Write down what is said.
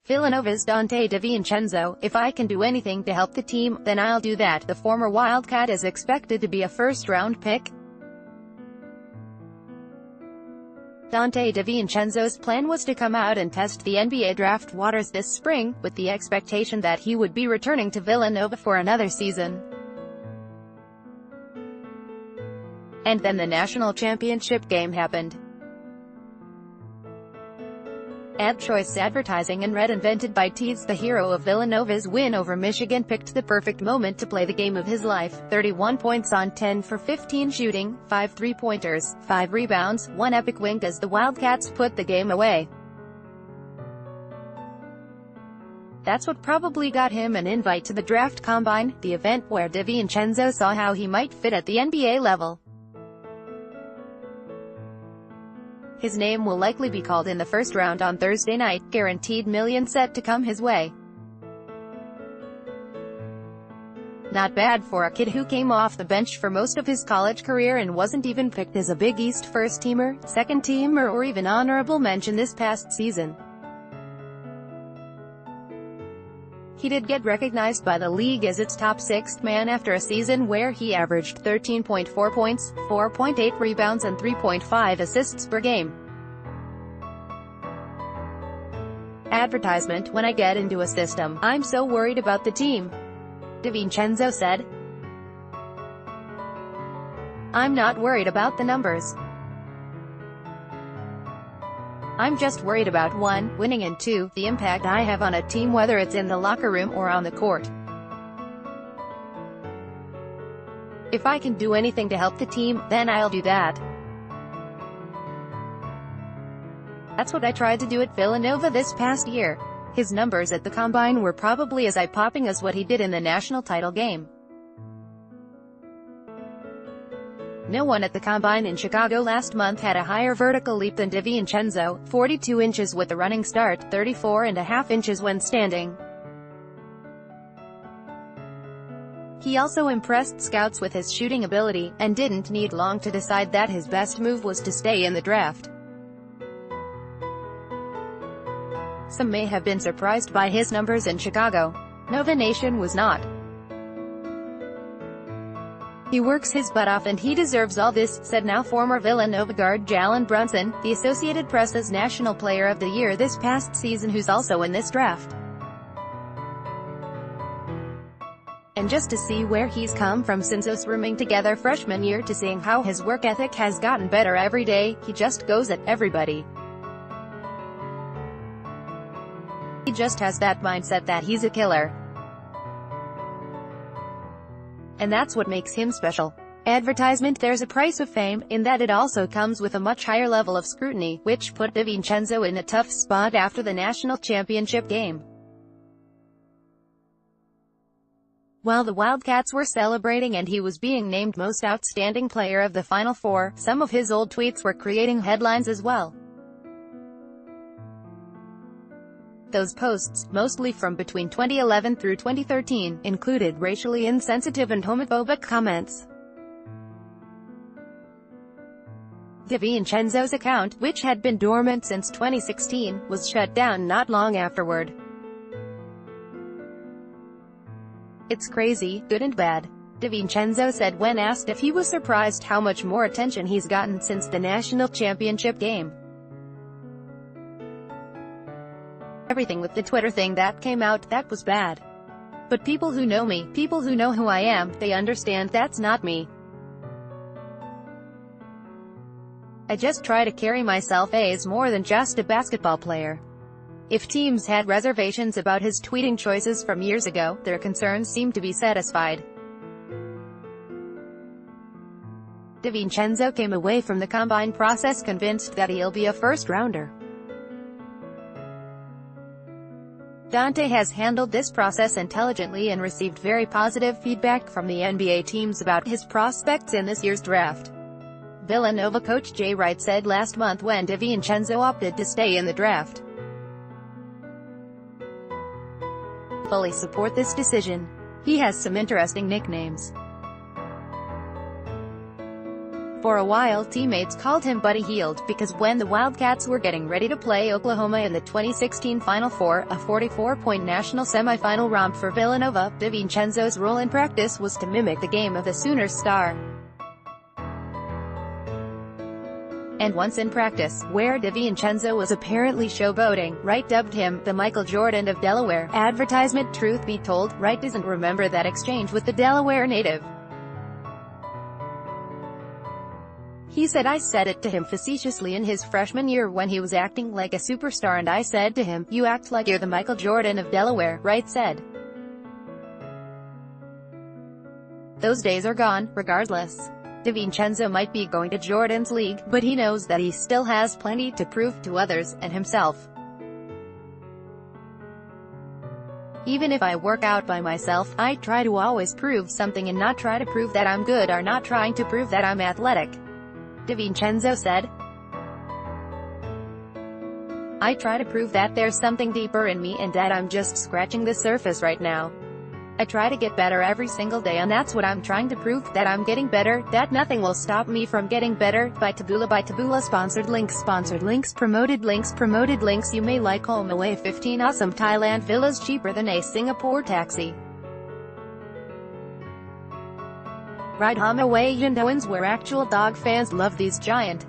Villanova's Donte DiVincenzo: "If I can do anything to help the team, then I'll do that." The former Wildcat is expected to be a first-round pick. Donte DiVincenzo's plan was to come out and test the NBA draft waters this spring, with the expectation that he would be returning to Villanova for another season. And then the national championship game happened. Ad Choice Advertising and Red, invented by Teeds, the hero of Villanova's win over Michigan, picked the perfect moment to play the game of his life. 31 points on 10 for 15 shooting, 5 three-pointers, 5 rebounds, 1 epic wink as the Wildcats put the game away. That's what probably got him an invite to the draft combine, the event where DiVincenzo saw how he might fit at the NBA level. His name will likely be called in the first round on Thursday night, guaranteed millions set to come his way. Not bad for a kid who came off the bench for most of his college career and wasn't even picked as a Big East first-teamer, second-teamer or even honorable mention this past season. He did get recognized by the league as its top sixth man after a season where he averaged 13.4 points, 4.8 rebounds and 3.5 assists per game. Advertisement: "When I get into a system, I'm so worried about the team," DiVincenzo said. "I'm not worried about the numbers. I'm just worried about 1, winning, and 2, the impact I have on a team, whether it's in the locker room or on the court. If I can do anything to help the team, then I'll do that. That's what I tried to do at Villanova this past year." His numbers at the combine were probably as eye-popping as what he did in the national title game. No one at the combine in Chicago last month had a higher vertical leap than DiVincenzo, 42 inches with a running start, 34.5 inches when standing. He also impressed scouts with his shooting ability, and didn't need long to decide that his best move was to stay in the draft. Some may have been surprised by his numbers in Chicago. Nova Nation was not. "He works his butt off and he deserves all this," said now former Villanova guard Jalen Brunson, the Associated Press's National Player of the Year this past season, who's also in this draft. And just to see where he's come from since us rooming together freshman year to seeing how his work ethic has gotten better every day, he just goes at everybody. He just has that mindset that he's a killer. And that's what makes him special. Advertisement: "There's a price of fame, in that it also comes with a much higher level of scrutiny," which put DiVincenzo in a tough spot after the national championship game. While the Wildcats were celebrating and he was being named Most Outstanding Player of the Final Four, some of his old tweets were creating headlines as well. Those posts, mostly from between 2011 through 2013, included racially insensitive and homophobic comments. DiVincenzo's account, which had been dormant since 2016, was shut down not long afterward. "It's crazy, good and bad," DiVincenzo said when asked if he was surprised how much more attention he's gotten since the national championship game. "Everything with the Twitter thing that came out, that was bad. But people who know me, people who know who I am, they understand that's not me. I just try to carry myself as more than just a basketball player." If teams had reservations about his tweeting choices from years ago, their concerns seem to be satisfied. DiVincenzo came away from the combine process convinced that he'll be a first-rounder. Donte has handled this process intelligently and received very positive feedback from the NBA teams about his prospects in this year's draft. Villanova coach Jay Wright said last month when DiVincenzo opted to stay in the draft, "Fully support this decision. He has some interesting nicknames. For a while teammates called him Buddy Hield, because when the Wildcats were getting ready to play Oklahoma in the 2016 Final Four, a 44-point national semifinal romp for Villanova, DiVincenzo's role in practice was to mimic the game of the Sooners star. And once in practice, where DiVincenzo was apparently showboating, Wright dubbed him the Michael Jordan of Delaware. Advertisement. Truth be told, Wright doesn't remember that exchange with the Delaware native. He said, "I said it to him facetiously in his freshman year when he was acting like a superstar, and I said to him, 'You act like you're the Michael Jordan of Delaware,'" Wright said. Those days are gone, regardless. DiVincenzo might be going to Jordan's league, but he knows that he still has plenty to prove to others, and himself. "Even if I work out by myself, I try to always prove something and not try to prove that I'm good or not trying to prove that I'm athletic," DiVincenzo said. "I try to prove that there's something deeper in me and that I'm just scratching the surface right now. I try to get better every single day, and that's what I'm trying to prove, that I'm getting better, that nothing will stop me from getting better." By Taboola. Sponsored links. Promoted links. You may like home away 15 awesome Thailand villas cheaper than a Singapore taxi. Ride home away Yandowans, where actual dog fans love these giant